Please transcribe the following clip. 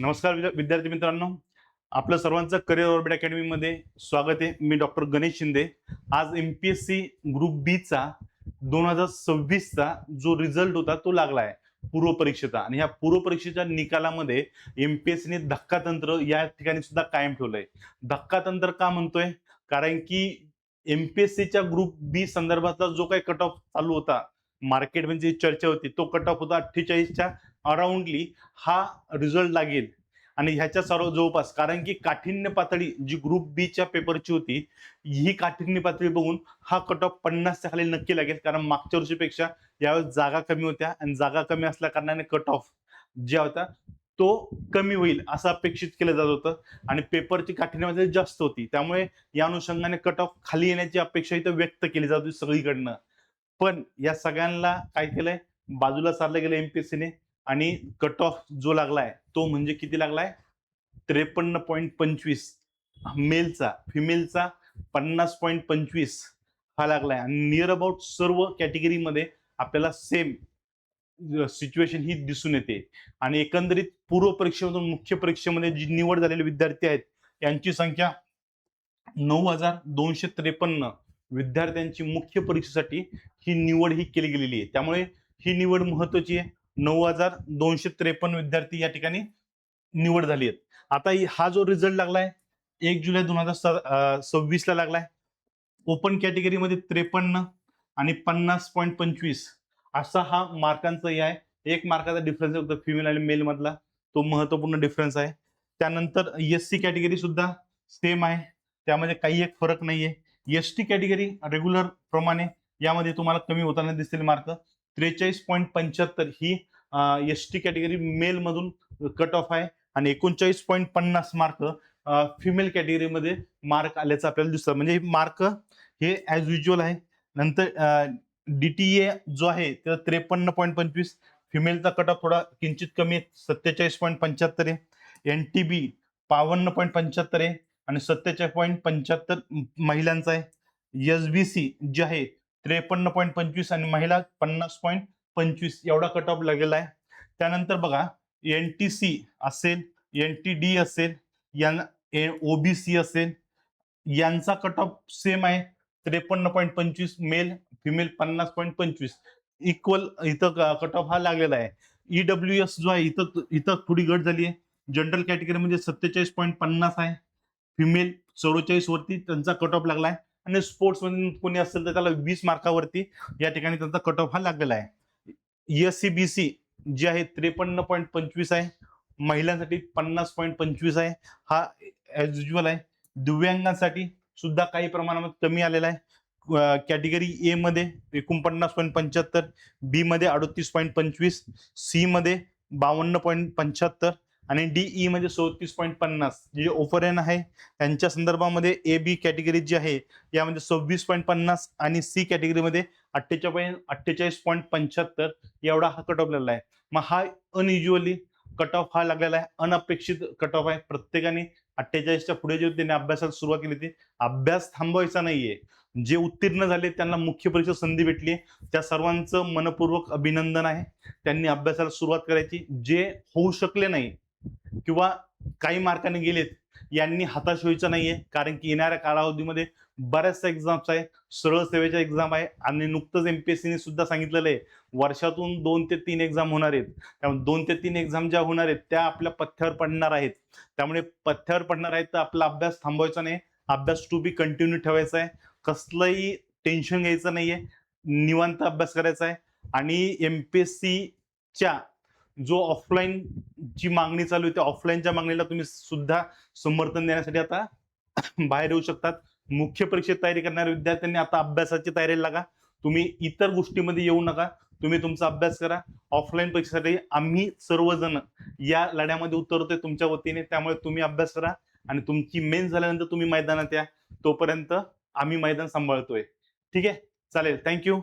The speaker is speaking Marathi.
नमस्कार विद्यार्थी मित्रांनो, आपलं सर्वांचं करिअर ऑर्बिट अकॅडमीमध्ये स्वागत आहे. मी डॉक्टर गणेश शिंदे. आज एमपीएससी ग्रुप बी चा 2026 चा जो रिझल्ट होता तो लागला आहे पूर्व परीक्षेचा, आणि ह्या पूर्व परीक्षेच्या निकालामध्ये एमपीएससीने धक्कातंत्र या ठिकाणी सुद्धा कायम ठेवलंय. धक्कातंत्र का म्हणतोय? कारण की एमपीएससीच्या ग्रुप बी संदर्भातला जो काही कट ऑफ चालू होता, मार्केट म्हणजे चर्चा होती, तो कट ऑफ होता 48च्या अराउंडली. हा रिझल्ट लागेल आणि ह्याच्या सर्व जवळपास, कारण की काठिण्य पातळी जी ग्रुप बी च्या पेपरची होती, ही काठिण्य पातळी बघून हा कट ऑफ 50च्या खाली नक्की लागेल. कारण मागच्या वर्षीपेक्षा यावेळेस जागा कमी होत्या आणि जागा कमी असल्या कारणाने कट ऑफ जे होता तो कमी होईल असं अपेक्षित केलं जात होतं, आणि पेपरची काठिण्य जास्त होती, त्यामुळे या अनुषंगाने कट ऑफ खाली येण्याची अपेक्षा इथं व्यक्त केली जात होती सगळीकडनं. पण या सगळ्यांना काय केलंय, बाजूला सारलं गेलं एमपीएससीने, आणि कट ऑफ जो लागलाय तो म्हणजे किती लागलाय, 53.25 मेलचा. फिमेलचा 50.25 हा लागलाय. आणि नियर अबाउट सर्व कॅटेगरीमध्ये आपल्याला सेम सिच्युएशन ही दिसून येते. आणि एकंदरीत पूर्व परीक्षेमधून मुख्य परीक्षेमध्ये जी निवड झालेले विद्यार्थी आहेत यांची संख्या 9,253 विद्यार्थ्यांची मुख्य परीक्षेसाठी ही निवड ही केली गेलेली आहे. त्यामुळे ही निवड महत्वाची आहे. 9,253 विद्यार्थी या ठिकाणी निवड झाली आहेत. आता हा जो रिझल्ट लागलाय 1 जुलै 2026 ला लागलाय. ओपन कॅटेगरीमध्ये 53 आणि 50.25 असा हा मार्कांचा हे आहे. 1 मार्काचा डिफरन्स आहे फक्त फिमेल आणि मेल मधला, तो महत्वपूर्ण डिफरन्स आहे. त्यानंतर एससी कॅटेगरी सुद्धा सेम आहे, त्यामध्ये काही एक फरक नाहीये. एसटी कॅटेगरी रेग्युलर प्रमाणे यामध्ये तुम्हाला कमी होताना दिसतील मार्क. 43.75 ही एसटी कॅटेगरी मेल मधून कट ऑफ आहे, आणि 39.50 मार्क फिमेल कॅटेगरीमध्ये मार्क आल्याचं आपल्याला दिसतं. म्हणजे मार्क हे ऍज युज्युअल आहे. नंतर डीटीए जो आहे तर 53.25, फिमेलचा कट ऑफ थोडा किंचित कमी आहे, 47.75 आहे. एनटीबी 52.75 आहे आणि 47.75 महिलांचा आहे. एसबीसी जे आहे 53.25 आणि महिला 50.25 एवढा कट ऑफ लागलेला आहे. त्यानंतर बघा, एनटीसी असेल, एनटीडी असेल, ओबीसी असेल, यांचा कट ऑफ सेम आहे 53.25 मेल, फिमेल 50.25 इक्वल इथं कट ऑफ हा लागलेला आहे. ईडब्ल्यूएस जो आहे इथं इथं थोडी घट झाली आहे. जनरल कॅटेगरीमध्ये 47.50 आहे, फिमेल 44 वरती त्यांचा कट ऑफ लागलाय. आणि स्पोर्ट्स मध्ये कोणी असेल तर त्याला 20 मार्कावरती या ठिकाणी त्यांचा कट ऑफ हा लागलेला आहे. एससीबीसी जे आहे 53.25 आहे, महिलांसाठी 50.25 आहे. हा ऍज युज्युअल आहे. दिव्यांगांसाठी सुद्धा काही प्रमाणात कमी आलेला आहे. कॅटेगरी ए मध्ये 49.75, बी मध्ये 38.25, सी मध्ये 52.75 आणि डीई मध्ये 37.50. जे ओफरएन आहे त्यांच्या संदर्भामध्ये ए बी कॅटेगरी जी आहे यामध्ये 26.50 आणि सी कॅटेगरीमध्ये 48.75 एवढा हा कट ऑफ लागलेला आहे. मग हा अनयुज्युअली कट ऑफ हा लागलेला आहे, अनपेक्षित कट ऑफ आहे. प्रत्येकाने 48च्या पुढे जे त्यांनी अभ्यासाला सुरुवात केली होती, अभ्यास थांबवायचा नाहीये. जे उत्तीर्ण झाले त्यांना मुख्य परीक्षा संधी भेटली, त्या सर्वांचं मनपूर्वक अभिनंदन आहे. त्यांनी अभ्यासाला सुरुवात करायची. जे होऊ शकले नाही किंवा काही मार्काने गेलेत यांनी हताश व्हायचं नाहीये, कारण की येणाऱ्या कालावधीमध्ये बऱ्याचशा एक्झाम्स आहे, सरळ सेवेच्या एक्झाम आहे. आणि नुकतंच एमपीएससीने सुद्धा सांगितलेलं आहे वर्षातून 2 ते 3 एक्झाम होणार आहेत. त्यामुळे 2 ते 3 एक्झाम ज्या होणार आहेत त्या आपल्या पथ्यावर पडणार आहेत. त्यामुळे पथ्यावर पडणार आहेत तर आपला अभ्यास थांबवायचा नाही, अभ्यास टू बी कंटिन्यू ठेवायचा आहे. कसलंही टेन्शन घ्यायचं नाहीये, निवांत अभ्यास करायचा आहे. आणि एमपीएससीच्या जो ऑफलाईन ची मागणी चालू आहे त्या ऑफलाईनच्या मागणीला तुम्ही सुद्धा समर्थन देण्यासाठी आता बाहेर येऊ शकतात. मुख्य परीक्षेत तयारी करणाऱ्या विद्यार्थ्यांनी आता अभ्यासाची तयारी लागा. तुम्ही इतर गोष्टीमध्ये येऊ नका, तुम्ही तुमचा अभ्यास करा. ऑफलाईन परीक्षेसाठी आम्ही सर्वजण या लढ्यामध्ये उतरतोय तुमच्या वतीने, त्यामुळे तुम्ही अभ्यास करा आणि तुमची मेन झाल्यानंतर तुम्ही मैदानात या. तोपर्यंत आम्ही मैदान सांभाळतोय. ठीक आहे, चालेल. थँक्यू.